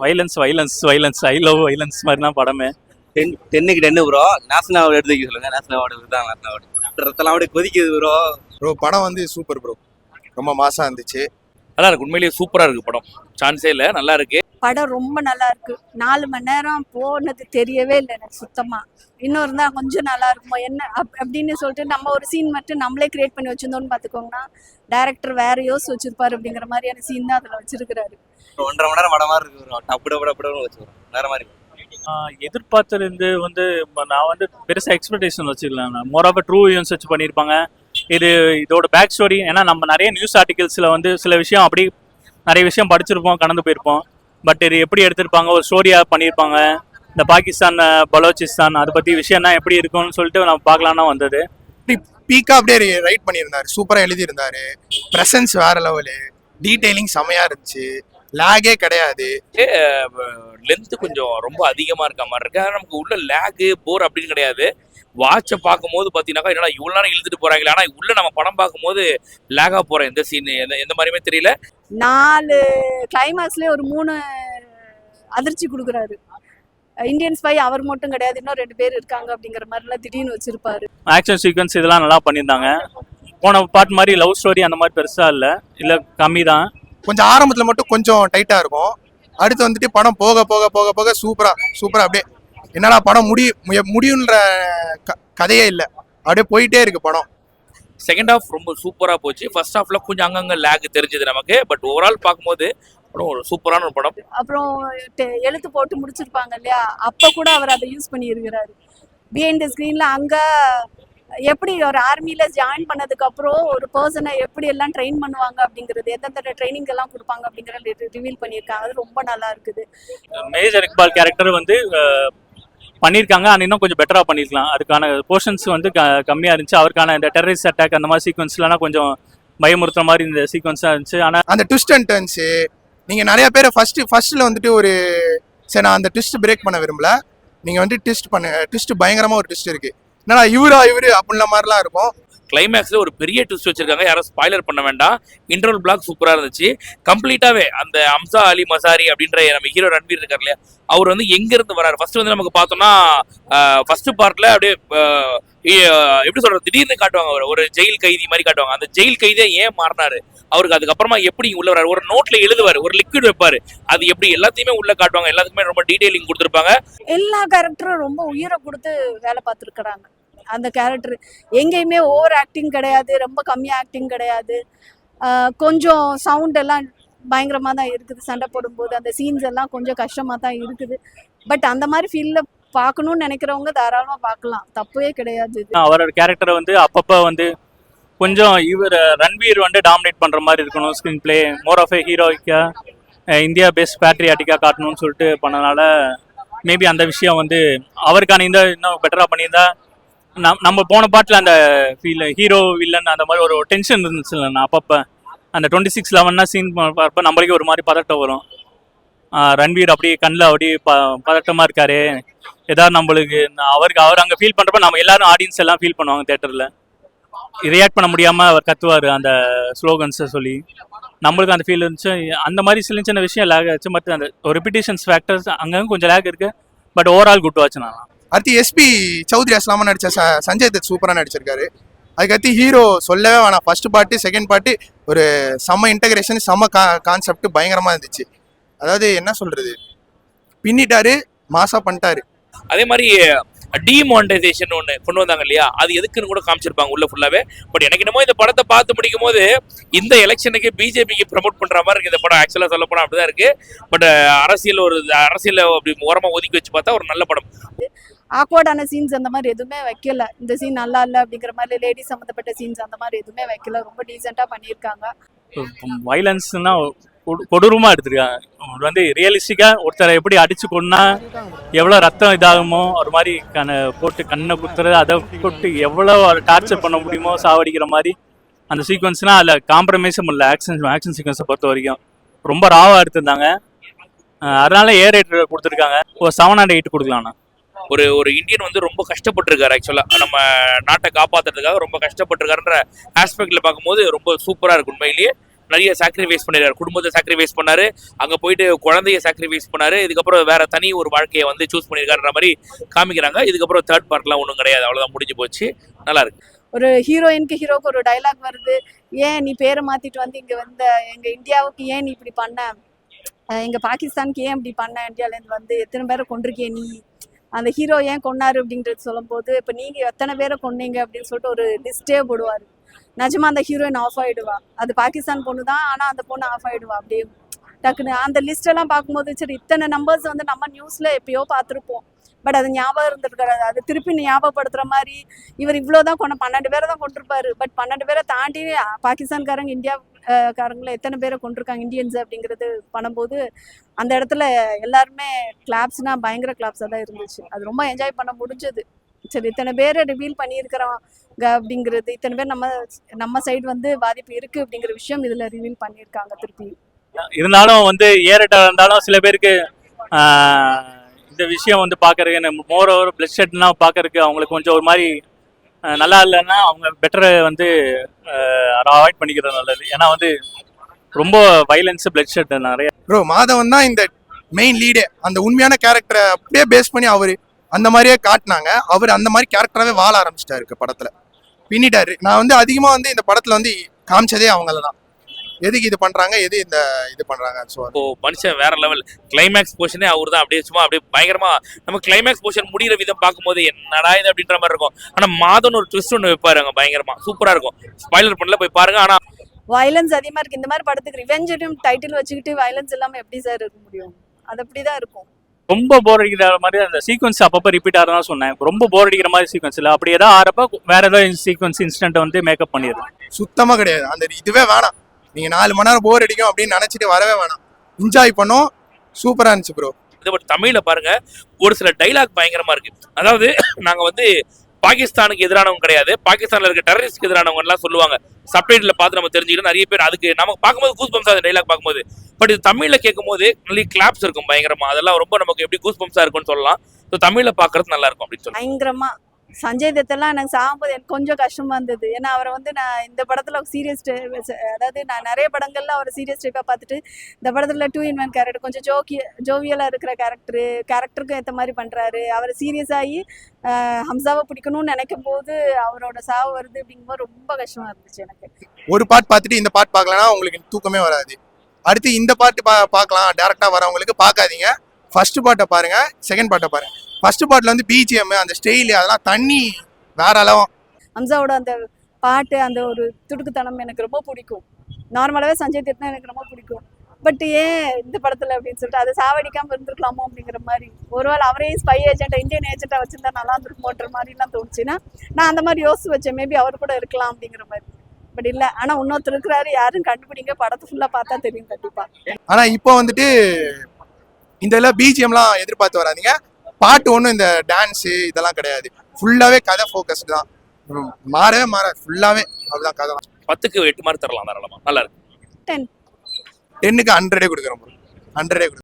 Violence violence violence I love violence மாதிரி தான் படமே. 10க்கு 10 ப்ரோ. நேஷனல் அவார்டு எடுத்து வைக்க சொல்லுங்க. நேஷனல் அவார்டு தான் நேஷனல் அவார்டு. ரத்தலாம் அப்படியே கொதிக்குது ப்ரோ. படம் வந்து சூப்பர் ப்ரோ, ரொம்ப மாசா இருந்துச்சு. நல்லா இருக்கு, உண்மையிலேயே சூப்பரா இருக்கு படம். சான்ஸே இல்லை, நல்லா இருக்கு. படம் ரொம்ப நல்லா இருக்கு. 4 மணி நேரம் போனது தெரியவே இல்லை எனக்கு சுத்தமா. இன்னும் இருந்தா கொஞ்சம் நல்லா இருக்குமோ என்ன அப்படின்னு சொல்லிட்டு நம்ம ஒரு சீன் மட்டும் நம்மளே கிரியேட் பண்ணி வச்சிருந்தோம்னு பாத்துக்கோங்கன்னா, டைரக்டர் வேற யோசிச்சு வச்சிருப்பாரு அப்படிங்கிற மாதிரியான சீன் தான் அதுல வச்சிருக்கிறாரு. 1.5 மணி நேரம் படம் மாதிரி இருக்கு ப்ரோ. டப்பு டப்பு டப்பு டப்புன்னு வச்சுக்கிறோம் வேற மாதிரி. எதிர்பார்த்தது வந்து நான் வந்து பெருசாக எக்ஸ்பெக்டேஷன் வச்சுக்கலாம். மோர் ஆஃப் ட்ரூ ஈவெண்ட்ஸ் வச்சு பண்ணியிருப்பாங்க. இதோட பேக் ஸ்டோரி, ஏன்னா நம்ம நிறைய நியூஸ் ஆர்டிகல்ஸில் வந்து சில விஷயம் அப்படி நிறைய விஷயம் படிச்சிருப்போம், கடந்து போயிருப்போம். பட் இது எப்படி எடுத்திருப்பாங்க, ஒரு ஸ்டோரியாக பண்ணியிருப்பாங்க. இந்த பாகிஸ்தான் பலோச்சிஸ்தான் அதை பற்றி விஷயம்னா எப்படி இருக்கும்னு சொல்லிட்டு நம்ம பார்க்கலான்னா வந்தது. பீக்கா அப்படியே ரைட் பண்ணியிருந்தாரு, சூப்பரா எழுதியிருந்தாரு. பிரசன்ஸ் வேற லெவலு, டீடைலிங் செமையா இருந்துச்சு, லேகே கிடையாது. லென்த் கொஞ்சம் ரொம்ப அதிகமா இருக்க மாதிரி இருக்கு. ஆனால் நமக்கு உள்ள லேகு போர் அப்படின்னு கிடையாது. வாட்சை பார்க்கும்போது பார்த்தீங்கன்னாக்கா என்னடா இவ்வளோ நேரம் இழுத்துட்டு போறாங்களே, ஆனால் உள்ள நம்ம படம் பார்க்கும்போது லேகா போற எந்த சீன் எந்த மாதிரியுமே தெரியல. 4 கிளைமேக்ஸ்லேயே ஒரு 3 அதிர்ச்சி கொடுக்குறாரு. இந்தியன் ஸ்பை அவர் மட்டும் கிடையாது, இன்னும் 2 பேர் இருக்காங்க அப்படிங்கிற மாதிரிலாம் திடீர்னு வச்சிருப்பாரு. ஆக்ஷன் சீக்வன்ஸ் இதெல்லாம் நல்லா பண்ணியிருந்தாங்க. போன பார்ட் மாதிரி லவ் ஸ்டோரி அந்த மாதிரி பெருசாக இல்லை கம்மி தான். கொஞ்சம் ஆரம்பத்துல மட்டும் கொஞ்சம் டைட்டா இருக்கும். அடுத்து வந்துட்டு படம் போக போக போக போக சூப்பரா அப்படியே என்னடா படம் முடியுன்ற கதையே இல்லை, அப்படியே போயிட்டே இருக்கு படம். செகண்ட் ஹாஃப் ரொம்ப சூப்பரா போச்சு. ஃபர்ஸ்ட் ஹாஃப்ல கொஞ்சம் அங்கங்க லேக் தெரிஞ்சது நமக்கு. பட் ஓவரால் பார்க்கும்போது படம் ஒரு சூப்பரான ஒரு படம். அப்புறம் எழுத்து போட்டு முடிச்சிருப்பாங்க இல்லையா, அப்ப கூட அவர் அதை யூஸ் பண்ணி இருக்கிறாரு. பிஹைண்ட் த ஸ்கிரீன்ல அங்க எப்படி ஒரு ஆர்மியில ஜாயின் பண்ணதுக்கு அப்புறம் ஒரு பர்சனை எப்படி எல்லாம் ட்ரெயின் பண்ணுவாங்க அப்படிங்கிறது, எந்தெந்த ட்ரைனிங் எல்லாம் கொடுப்பாங்க அப்படிங்கறத ரிவீல் பண்ணியிருக்காங்க. அது ரொம்ப நல்லா இருக்குது. மேஜர் இக்பால் கேரக்டர் வந்து பண்ணியிருக்காங்க, ஆனால் இன்னும் கொஞ்சம் பெட்டராக பண்ணியிருக்கலாம். அதுக்கான போர்ஷன்ஸ் வந்து கம்மியாக இருந்துச்சு. அவருக்கான இந்த டெரரிஸ்ட் அட்டாக் அந்த மாதிரி சீக்வன்ஸ்லாம் கொஞ்சம் பயமுறுத்துற மாதிரி இந்த சீக்வன்ஸாக இருந்துச்சு. ஆனால் அந்த ட்விஸ்ட் அண்ட் டர்ன்ஸு நீங்கள் நிறைய பேர் ஃபர்ஸ்ட்டில் வந்துட்டு ஒரு சரி நான் அந்த ட்விஸ்ட் பிரேக் பண்ண விரும்பல, நீங்கள் வந்துட்டு ட்விஸ்ட் பயங்கரமாக ஒரு ட்விஸ்ட் இருக்குது. என்னடா இவரு அப்படின்ற மாதிரிலாம் இருக்கும். கிளைமேக்ஸ்ல ஒரு பெரிய ட்விஸ்ட் வச்சிருக்காங்க, யாரும் ஸ்பாய்லர் பண்ண வேண்டாம். இன்டர்வல் பிளாக் சூப்பரா இருந்துச்சு. கம்ப்ளீட்டாவே அந்த அம்சா அலி மசாரி அப்படின்ற நம்ம ஹீரோ ரன்வீர் இருக்கார் இல்லையா, அவர் வந்து எங்க இருந்து வராரு. ஃபர்ஸ்ட் வந்து நமக்கு பார்த்தோம்னா ஃபர்ஸ்ட் பார்ட்ல அப்படியே எப்படி சொல்றது, திடீர்னு காட்டுவாங்க ஒரு ஜெயில் கைதி மாதிரி காட்டுவாங்க. அந்த ஜெயில் கைதியை ஏன் மாறினாரு, அவருக்கு அதுக்கப்புறமா எப்படி உள்ள வராரு, ஒரு நோட்ல எழுதுவாரு, ஒரு லிக்விட் வைப்பாரு, அது எப்படி எல்லாத்தையுமே உள்ள காட்டுவாங்க. எல்லாத்துக்குமே ரொம்ப டீடைலிங் கொடுத்துருப்பாங்க. எல்லா கேரக்டரும் ரொம்ப உயிரை கொடுத்து வேலை பார்த்துருக்குறாங்க. அந்த கேரக்டர் எங்கேயுமே ஓவர் ஆக்டிங் கிடையாது, ரொம்ப கம்மியாக ஆக்டிங் கிடையாது. கொஞ்சம் சவுண்ட் எல்லாம் பயங்கரமாக தான் இருக்குது. சண்டை போடும்போது அந்த சீன்ஸ் எல்லாம் கொஞ்சம் கஷ்டமாக தான் இருக்குது. பட் அந்த மாதிரி ஃபீல்டில் பார்க்கணும்னு நினைக்கிறவங்க தாராளமாக பார்க்கலாம், தப்பே கிடையாது. அவரோட கேரக்டரை வந்து அப்பப்போ வந்து கொஞ்சம் ரன்வீர் வந்து டாமினேட் பண்ணுற மாதிரி இருக்கணும். Screenplay more of a ஹீரோயிக்கா இந்தியா பேஸ்ட் பேட்ரியாட்டிக்காக காட்டணும்னு சொல்லிட்டு பண்ணனால மேபி அந்த விஷயம் வந்து அவருக்கான இன்னும் பெட்டராக பண்ணியிருந்தா நம்ம போன பாட்டில் அந்த ஃபீல் ஹீரோ வில்லன் அந்த மாதிரி ஒரு டென்ஷன் இருந்துச்சு இல்லைண்ணா. அப்பப்போ அந்த 26/11 சீன் பார்ப்ப நம்மளுக்கே ஒரு மாதிரி பதட்டம் வரும். ரன்வீர் அப்படியே கண்ணில் அப்படியே பதட்டமாக இருக்காரு. ஏதாவது நம்மளுக்கு அவர் அங்கே ஃபீல் பண்ணுறப்ப நம்ம எல்லாரும் ஆடியன்ஸ் எல்லாம் ஃபீல் பண்ணுவாங்க தேட்டரில். ரியாக்ட் பண்ண முடியாமல் அவர் கத்துவார் அந்த ஸ்லோகன்ஸை சொல்லி. நம்மளுக்கு அந்த ஃபீல் இருந்துச்சு. அந்த மாதிரி சின்ன சின்ன விஷயம் லேக் ஆச்சு. பட் அந்த ஒரு ரிப்பீட்டேஷன்ஸ் ஃபேக்டர்ஸ் அங்கங்கே கொஞ்சம் லேக் இருக்குது. But overall good watch. நான் அடுத்து எஸ்பி சௌத்ரி அஸ்லாமா நடிச்ச சஞ்சய் தத் சூப்பராக நடிச்சிருக்காரு. அதுக்கடுத்து ஹீரோ சொல்லவே வேணாம். ஃபர்ஸ்ட் பார்ட்டு செகண்ட் பார்ட்டு ஒரு செம்ம இன்டகிரேஷன், செம்ம கான்செப்ட் பயங்கரமாக இருந்துச்சு. அதாவது என்ன சொல்றது, பின்னிட்டாரு, மாசா பண்ணிட்டாரு. அதே மாதிரி டிமானிட்டைசேஷன் ஒன்று கொண்டு வந்தாங்க இல்லையா, அது எதுக்குன்னு கூட காமிச்சிருப்பாங்க உள்ள ஃபுல்லாவே. பட் எனக்கு என்னமோ இந்த படத்தை பார்த்து முடிக்கும் போது இந்த எலெக்ஷனுக்கு பிஜேபிக்கு ப்ரமோட் பண்ற மாதிரி இருக்கு இந்த படம். ஆக்சுவலா சொல்ல போனா அப்படிதான் இருக்கு. பட் அரசியல் அப்படி ஓரமா ஒதுக்கி வச்சு பார்த்தா ஒரு நல்ல படம். ஆக்வர்டான சீன்ஸ் அந்த மாதிரி எதுவுமே வைக்கல. இந்த சீன் நல்லா இல்லை அப்படிங்கிற மாதிரி லேடிஸ் சம்மந்தப்பட்ட சீன்ஸ் அந்த மாதிரி எதுவுமே வைக்கல. ரொம்ப டீசெண்டாக பண்ணியிருக்காங்க. வைலன்ஸ்னா கொடூரமாக எடுத்திருக்காங்க. வந்து ரியலிஸ்டிக்காக ஒருத்தரை எப்படி அடிச்சு கொண்டா எவ்வளோ ரத்தம் இதாகுமோ ஒரு மாதிரி போட்டு கண்ணை குத்துறது, அதை போட்டு எவ்வளோ டார்ச்சர் பண்ண முடியுமோ சாவடிக்கிற மாதிரி அந்த சீக்வன்ஸ்னால் அதில் காம்ப்ரமைஸும் இல்லை. ஆக்ஷன் சீக்வன்ஸை பொறுத்த வரைக்கும் ரொம்ப ராவாக எடுத்திருந்தாங்க. அதனால ரேட் கொடுத்துருக்காங்க. ஒரு 7 and 8 கொடுக்கலாம்ண்ணா. ஒரு இந்தியன் வந்து ரொம்ப கஷ்டப்பட்டிருக்காரு. ஆக்சுவலா நம்ம நாட்டை காப்பாற்றுறதுக்காக ரொம்ப கஷ்டப்பட்டிருக்காருன்ற ஆஸ்பெக்ட்ல பார்க்கும்போது ரொம்ப சூப்பரா இருக்கு உண்மையிலேயே. நிறைய சாக்ரிஃபைஸ் பண்ணிருக்காரு, குடும்பத்தை சாக்ரிஃபைஸ் பண்ணாரு, அங்க போயிட்டு குழந்தைய சாக்ரிஃபைஸ் பண்ணாரு, இதுக்கப்புறம் வேற தனி ஒரு வாழ்க்கையை வந்து சூஸ் பண்ணிருக்காருன்ற மாதிரி காமிக்கிறாங்க. இதுக்கப்புறம் தேர்ட் பார்ட்லாம் ஒன்றும் கிடையாது, அவ்வளவுதான், முடிஞ்சு போச்சு. நல்லா இருக்கு. ஒரு ஹீரோயினுக்கு ஹீரோக்கு ஒரு டைலாக் வருது, ஏன் நீ பேரை மாத்திட்டு வந்து இங்க வந்த, எங்க இந்தியாவுக்கு ஏன் நீ இப்படி பண்ண, எங்க பாகிஸ்தானுக்கு ஏன் இப்படி பண்ண, இந்தியாவிலேருந்து வந்து எத்தனை பேரை கொண்டிருக்கிய நீ, அந்த ஹீரோ ஏன் கொன்னாரு அப்படின்றது சொல்லும் போது, இப்போ நீங்க எத்தனை பேரை கொன்னீங்க அப்படின்னு சொல்லிட்டு ஒரு லிஸ்டே போடுவாரு. நிஜமா அந்த ஹீரோயின் ஆஃப் ஆயிடுவா, அது பாகிஸ்தான் பொண்ணு தான், ஆனா அந்த பொண்ணு ஆஃப் ஆயிடுவா. அப்படியே டக்குன்னு அந்த லிஸ்ட் எல்லாம் பார்க்கும்போது சரி இத்தனை நம்பர்ஸ் வந்து நம்ம நியூஸ்ல எப்பயோ பார்த்துருப்போம், பட் அது ஞாபகம் இருந்திருக்காது. அது திருப்பி ஞாபகப்படுத்துற மாதிரி இவர் இவ்வளோதான் 12 பேரை தான் கொண்டிருப்பாரு, பட் 12 பேரை தாண்டி பாகிஸ்தான்காரங்க இந்தியா காரங்களை எத்தனை பேரை கொண்டிருக்காங்க இந்தியன்ஸ் அப்படிங்கிறது பண்ணும்போது அந்த இடத்துல எல்லாருமே கிளாப்ஸ்னா பயங்கர கிளாப்ஸாக தான் இருந்துச்சு. அது ரொம்ப என்ஜாய் பண்ண முடிஞ்சது. சரி இத்தனை பேரை ரிவீல் பண்ணியிருக்கிறோங்க அப்படிங்கிறது, இத்தனை பேர் நம்ம சைடு வந்து பாதிப்பு இருக்கு அப்படிங்கிற விஷயம் இதுல ரிவீல் பண்ணியிருக்காங்க. திருப்பி இருந்தாலும் வந்து ஏரட்டா இருந்தாலும் சில பேருக்கு இந்த விஷயம் வந்து பார்க்கறதுக்கு மோர் ஓவர் பிளட் ஷெட்லாம் பார்க்கறதுக்கு அவங்களுக்கு கொஞ்சம் ஒரு மாதிரி நல்லா இல்லைன்னா அவங்க பெட்டரை வந்து அவாய்ட் பண்ணிக்கிறது நல்லது. ஏன்னா வந்து ரொம்ப வைலன்ஸ் பிளட் ஷெட் நிறைய. ப்ரோ மாதவன் தான் இந்த மெயின் லீடே, அந்த உண்மையான கேரக்டரை அப்படியே பேஸ் பண்ணி அவரு அந்த மாதிரியே காட்டினாங்க. அவர் அந்த மாதிரி கேரக்டராகவே வாழ ஆரம்பிச்சிட்டாரு, படத்துல பின்னிட்டாரு. நான் வந்து அதிகமா வந்து இந்த படத்துல வந்து காமிச்சதே அவங்கள தான், எதுக்கு இது பண்றாங்க, எது இந்த இது பண்றாங்க. ஸோ இப்போ மனுஷன் வேற லெவல். கிளைமேக்ஸ் போர்ஷனே அவர் தான், அப்படியே சும்மா அப்படியே பயங்கரமா. நம்ம கிளைமேக்ஸ் போர்ஷன் முடிகிற விதம் பார்க்கும்போது என்னடா இது அப்படின்ற மாதிரி இருக்கும். ஆனா மாதன் ஒரு ட்விஸ்ட் ஒன்று வைப்பாரு அங்க, பயங்கரமா சூப்பரா இருக்கும். ஸ்பாயிலர் பண்ணல, போய் பாருங்க. ஆனா வயலன்ஸ் அதிகமா இருக்கு இந்த மாதிரி படத்துக்கு. ரிவெஞ்ச் டைட்டில் வச்சுக்கிட்டு வயலன்ஸ் இல்லாம எப்படி சார் இருக்க முடியும்? அது அப்படிதான் இருக்கும். ரொம்ப போர் அடிக்கிற மாதிரி அந்த சீக்வன்ஸ் அப்பப்போ ரிப்பீட் ஆகிறதா சொன்னேன். ரொம்ப போர் அடிக்கிற மாதிரி சீக்வன்ஸ் இல்லை, அப்படி ஏதாவது ஆறப்ப வேற ஏதாவது சீக்வன்ஸ் இன்ஸ்டன்ட் வந்து மேக்கப் பண்ணிடுது. சுத்தமா கிடையாது, அந்த இதுவே வேணாம். நீங்க 4 மணி நேரம் போர் அடிக்கும் அப்படின்னு நினைச்சிட்டு வரவே வேணாம். என்ஜாய் பண்ணோம், சூப்பரா இருந்துச்சு ப்ரோ. இது பட் தமிழ்ல பாருங்க, ஒரு சில டைலாக் பயங்கரமா இருக்கு. அதாவது நாங்க வந்து பாகிஸ்தானுக்கு எதிரானவங்க கிடையாது, பாகிஸ்தான்ல இருக்க டெரரிஸ்ட்க்கு எதிரானவங்க எல்லாம் சொல்லுவாங்க. சப்டைட்டில் பார்த்து நம்ம தெரிஞ்சுக்கிட்டு நிறைய பேர் அதுக்கு நமக்கு பார்க்கும்போது கூஸ் பம்ப்ஸா அந்த டைலாக் பார்க்கும்போது. பட் இது தமிழ்ல கேட்கும்போது நிறைய கிளாப்ஸ் இருக்கும் பயங்கரமா. அதெல்லாம் ரொம்ப நமக்கு எப்படி கூஸ் பம்ப்ஸா இருக்கும்னு சொல்லலாம். ஸோ தமிழ்ல பார்க்கறது நல்லா இருக்கும் அப்படின்னு சொல்லி. பயங்கரமா சஞ்சய் தத்தெல்லாம் எனக்கு சாகும்போது எனக்கு கொஞ்சம் கஷ்டமா இருந்தது. ஏன்னா அவரை வந்து நான் இந்த படத்துல சீரியஸ், அதாவது நான் நிறைய படங்கள்ல அவரை சீரியஸ் டைப்பா பார்த்துட்டு இந்த படத்துல 2-in-1 கேரக்டர், கொஞ்சம் ஜோவியலா இருக்கிற கேரக்டருக்கும் ஏற்ற மாதிரி பண்றாரு. அவர் சீரியஸ் ஆகி ஹம்சாவை பிடிக்கணும்னு நினைக்கும் போது அவரோட சாவு வருது அப்படிங்கும்போது ரொம்ப கஷ்டமா இருந்துச்சு எனக்கு. ஒரு பார்ட் பார்த்துட்டு இந்த பார்ட் பார்க்கலன்னா உங்களுக்கு தூக்கமே வராது. அடுத்து இந்த பார்ட் பார்க்கலாம், டேரக்டா வரவங்களுக்கு பார்க்காதீங்க. ஃபர்ஸ்ட் பார்ட்டை பாருங்க, செகண்ட் பார்ட்டை பாருங்க. ஃபர்ஸ்ட் பார்ட்ல வந்து பிஜிஎம், அந்த ஸ்டைல், அதெல்லாம் தண்ணி வேற அளவு. ஹம்சாவோட அந்த பாட்டு, அந்த ஒரு துடுக்குத்தனம் எனக்கு ரொம்ப பிடிக்கும். நார்மலாவே சஞ்சய் தத் எனக்கு ரொம்ப பிடிக்கும். பட் ஏன் இந்த படத்துல அப்படின்னு சொல்லிட்டு அதை சாவடிக்காம இருந்திருக்கலாமோ அப்படிங்கிற மாதிரி. ஒருவேளை அவரையும் ஸ்பை ஏஜென்ட், இந்தியன் ஏஜென்ட்டா வச்சிருந்தா நல்லா இருந்திருக்குமோன்ற மாதிரிலாம் தோணுச்சுன்னா நான் அந்த மாதிரி யோசிச்சு வச்சேன், மேபி அவர் கூட இருக்கலாம் அப்படிங்கிற மாதிரி. பட் இல்லை, ஆனா இன்னொருத்தர் இருக்கிறாரு, யாரும் கண்டுபிடிங்க, படத்தை ஃபுல்லா பார்த்தா தெரியும் கண்டிப்பா. ஆனா இப்போ வந்துட்டு இந்த பிஜிஎம்லாம் எதிர்பார்த்து வராதீங்க. பாட்டு ஒன்றும் இந்த டான்ஸு இதெல்லாம் கிடையாது, ஃபுல்லாவே கதை ஃபோக்கஸ்டு தான். மாறவே ஃபுல்லாவே அதுதான் கதை. 10க்கு 8 மாதிரி தரலாம் தாராளமா. நல்லா இருக்கு. 10 10க்கு 100 கொடுக்குறோம், 100 கொடுக்குறோம்.